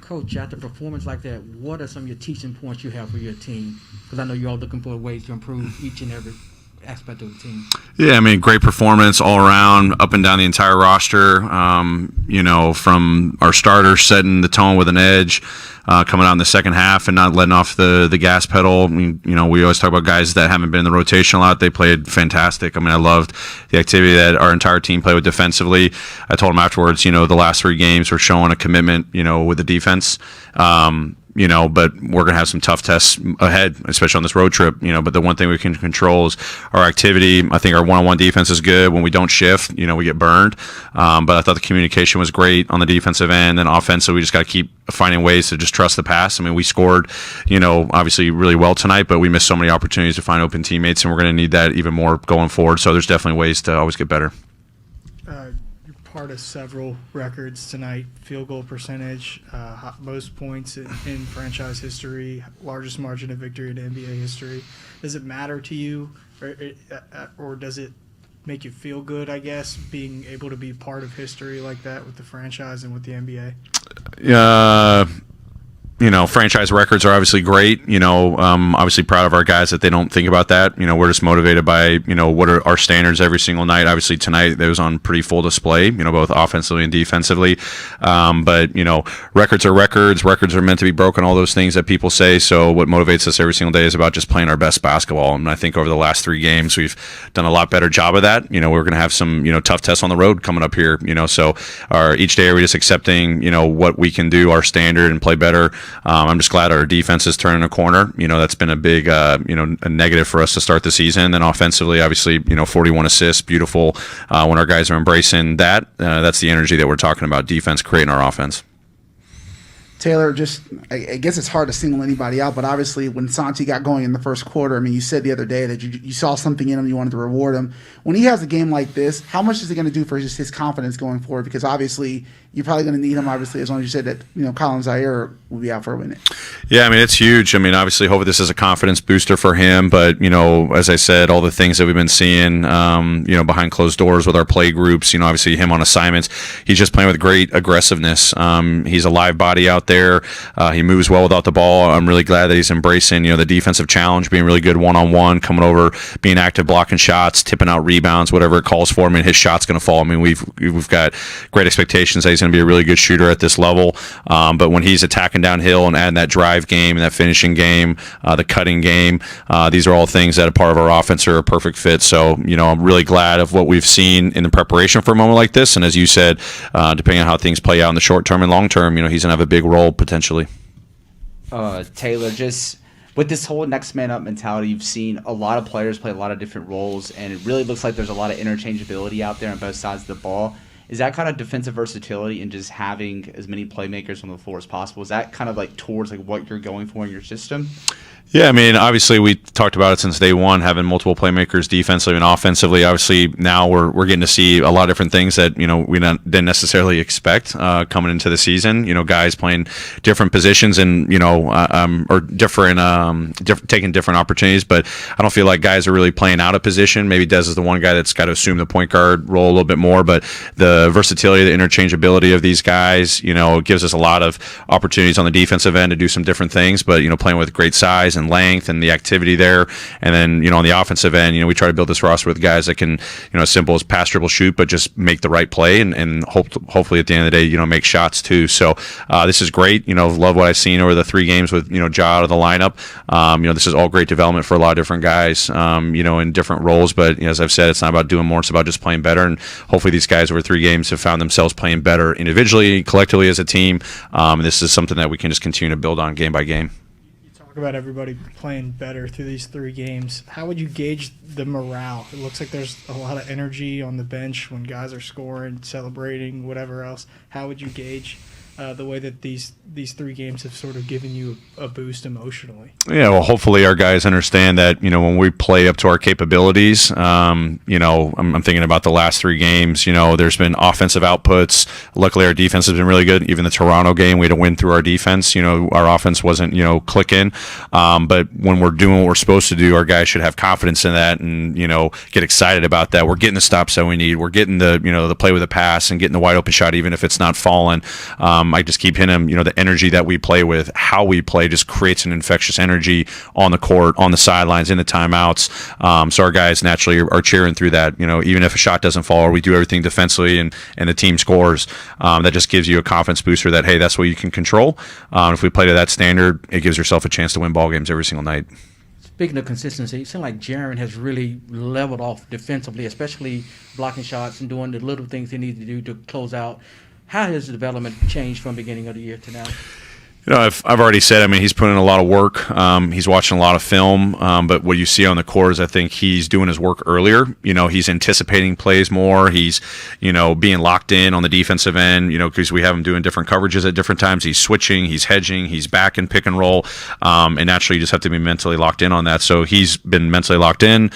Coach, after a performance like that, what are some of your teaching points you have for your team? Because I know you're all looking for ways to improve each and every aspect of the team. Yeah, I mean, great performance all around, up and down the entire roster. From our starters setting the tone with an edge, coming out in the second half and not letting off the gas pedal. I mean, we always talk about guys that haven't been in the rotation a lot. They played fantastic. I mean, I loved the activity that our entire team played with defensively. I told them afterwards, the last 3 games were showing a commitment, with the defense. But we're going to have some tough tests ahead, especially on this road trip, but the one thing we can control is our activity. I think our one-on-one defense is good. When we don't shift, we get burned. But I thought the communication was great on the defensive end, and offensively, we just got to keep finding ways to just trust the pass. I mean, we scored, obviously really well tonight, but we missed so many opportunities to find open teammates, and we're going to need that even more going forward. So there's definitely ways to always get better. Part of several records tonight: field goal percentage, most points in franchise history, largest margin of victory in NBA history. Does it matter to you, or does it make you feel good, I guess, being able to be part of history like that with the franchise and with the NBA? Franchise records are obviously great. Obviously proud of our guys that they don't think about that. We're just motivated by, what are our standards every single night. Obviously tonight it was on pretty full display, both offensively and defensively. But records are records. Records are meant to be broken, all those things that people say. So what motivates us every single day is about just playing our best basketball. And I think over the last 3 games, we've done a lot better job of that. We're going to have some, tough tests on the road coming up here, so each day we're just accepting, what we can do, our standard, and play better. I'm just glad our defense is turning a corner. That's been a big, a negative for us to start the season. Then offensively, obviously, 41 assists, beautiful. When our guys are embracing that, that's the energy that we're talking about. Defense creating our offense. Taylor, I guess it's hard to single anybody out, but obviously when Santi got going in the first quarter, I mean, you said the other day that you saw something in him, you wanted to reward him. When he has a game like this, how much is it going to do for just his confidence going forward? Because obviously you're probably going to need him, obviously, as long as you said that, Colin Zaire will be out for a minute. Yeah, I mean, it's huge. I mean, obviously, hopefully this is a confidence booster for him. But, as I said, all the things that we've been seeing, behind closed doors with our play groups, obviously him on assignments, he's just playing with great aggressiveness. He's a live body out there. He moves well without the ball. I'm really glad that he's embracing, the defensive challenge, being really good one-on-one, coming over, being active, blocking shots, tipping out rebounds, whatever it calls for. I mean, his shot's going to fall. I mean, we've got great expectations that he's going to be a really good shooter at this level. But when he's attacking downhill and adding that drive game and that finishing game, the cutting game, these are all things that are part of our offense are a perfect fit. So, I'm really glad of what we've seen in the preparation for a moment like this. And as you said, depending on how things play out in the short term and long term, he's going to have a big role potentially. Taylor, just with this whole next man up mentality, you've seen a lot of players play a lot of different roles, and it really looks like there's a lot of interchangeability out there on both sides of the ball. Is that kind of defensive versatility and just having as many playmakers on the floor as possible? Is that kind of like towards like what you're going for in your system? Yeah, I mean, obviously we talked about it since day one, having multiple playmakers defensively and offensively. Obviously now we're getting to see a lot of different things that, we didn't necessarily expect coming into the season. Guys playing different positions and, or taking different opportunities. But I don't feel like guys are really playing out of position. Maybe Dez is the one guy that's got to assume the point guard role a little bit more. But the versatility, the interchangeability of these guys, gives us a lot of opportunities on the defensive end to do some different things. But, playing with great size and length and the activity there. And then, on the offensive end, we try to build this roster with guys that can, as simple as pass, dribble, shoot, but just make the right play and hopefully at the end of the day, make shots too. So this is great. Love what I've seen over the 3 games with, Ja out of the lineup. This is all great development for a lot of different guys, in different roles. But as I've said, it's not about doing more. It's about just playing better. And hopefully these guys over 3 games have found themselves playing better individually, collectively as a team. And this is something that we can just continue to build on game by game. About everybody playing better through these 3 games. How would you gauge the morale? It looks like there's a lot of energy on the bench when guys are scoring, celebrating, whatever else. How would you gauge the way that these 3 games have sort of given you a boost emotionally? Yeah, well, hopefully our guys understand that, when we play up to our capabilities, I'm thinking about the last 3 games, there's been offensive outputs. Luckily, our defense has been really good. Even the Toronto game, we had to win through our defense. Our offense wasn't, clicking. But when we're doing what we're supposed to do, our guys should have confidence in that and, get excited about that. We're getting the stops that we need. We're getting the, the play with the pass and getting the wide open shot, even if it's not falling. I just keep hitting him. The energy that we play with, how we play, just creates an infectious energy on the court, on the sidelines, in the timeouts. So our guys naturally are cheering through that. Even if a shot doesn't fall, or we do everything defensively and the team scores, that just gives you a confidence booster that, hey, that's what you can control. If we play to that standard, it gives yourself a chance to win ball games every single night. Speaking of consistency, it seems like Jaren has really leveled off defensively, especially blocking shots and doing the little things he needs to do to close out. How has the development changed from beginning of the year to now? I've already said, he's putting in a lot of work. He's watching a lot of film. But what you see on the court is I think he's doing his work earlier. He's anticipating plays more. He's, being locked in on the defensive end, because we have him doing different coverages at different times. He's switching, he's hedging, he's back in pick and roll. And naturally you just have to be mentally locked in on that. So he's been mentally locked in.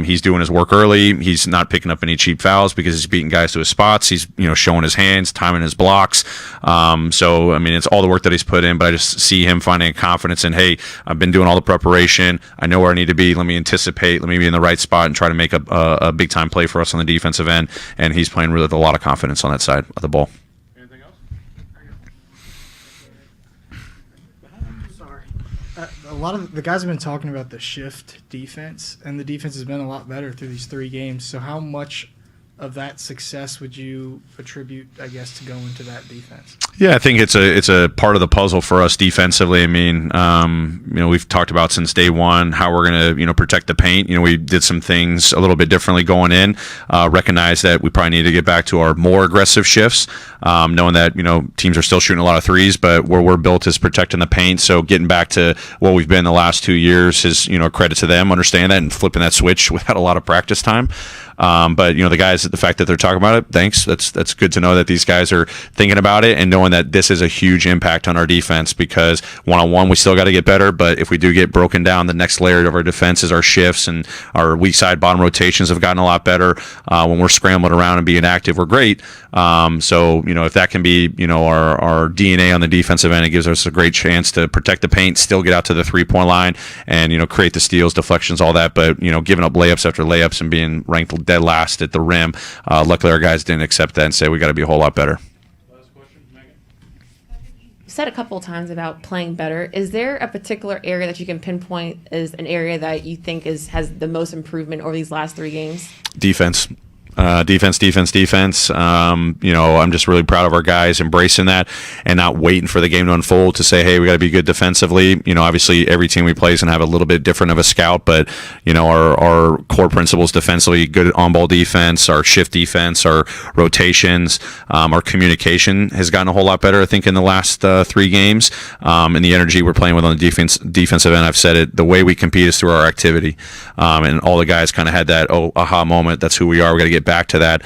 He's doing his work early. He's not picking up any cheap fouls because he's beating guys to his spots. He's, showing his hands, timing his blocks. So, it's all the work that he's put in, but I just see him finding confidence in, hey, I've been doing all the preparation. I know where I need to be. Let me anticipate. Let me be in the right spot and try to make a big time play for us on the defensive end. And he's playing really with a lot of confidence on that side of the ball. Anything else? Sorry. A lot of the guys have been talking about the shift defense, and the defense has been a lot better through these 3 games. So how much of that success would you attribute, I guess, to going to that defense? Yeah, I think it's a part of the puzzle for us defensively. We've talked about since day one how we're going to protect the paint. We did some things a little bit differently going in. Recognize that we probably need to get back to our more aggressive shifts, knowing that teams are still shooting a lot of threes, but where we're built is protecting the paint. So getting back to what we've been the last 2 years is credit to them understanding that and flipping that switch without a lot of practice time. But the guys, the fact that they're talking about it, thanks. That's good to know that these guys are thinking about it and knowing that this is a huge impact on our defense, because one-on-one we still got to get better. But if we do get broken down, the next layer of our defense is our shifts, and our weak side bottom rotations have gotten a lot better. When we're scrambling around and being active, we're great. So if that can be our DNA on the defensive end, it gives us a great chance to protect the paint, still get out to the 3-point line, and create the steals, deflections, all that. But giving up layups after layups and being ranked dead last at the rim. Luckily, our guys didn't accept that and say we got to be a whole lot better. Last question, Megan. You said a couple of times about playing better. Is there a particular area that you can pinpoint as an area that you think has the most improvement over these last 3 games? Defense. Defense. I'm just really proud of our guys embracing that and not waiting for the game to unfold to say, hey, we got to be good defensively. Obviously every team we play is going to have a little bit different of a scout, but our core principles defensively, good on-ball defense, our shift defense, our rotations, our communication has gotten a whole lot better, I think, in the last 3 games. And the energy we're playing with on the defensive end, I've said it, the way we compete is through our activity. And all the guys kind of had that aha moment. That's who we are. We got to get back to that.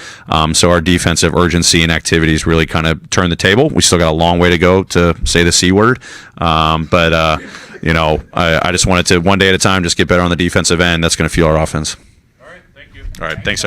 So our defensive urgency and activities really kind of turn the table. We still got a long way to go to say the C word. But I just wanted to, one day at a time, just get better on the defensive end. That's going to fuel our offense. All right, thank you. All right, thanks, everybody.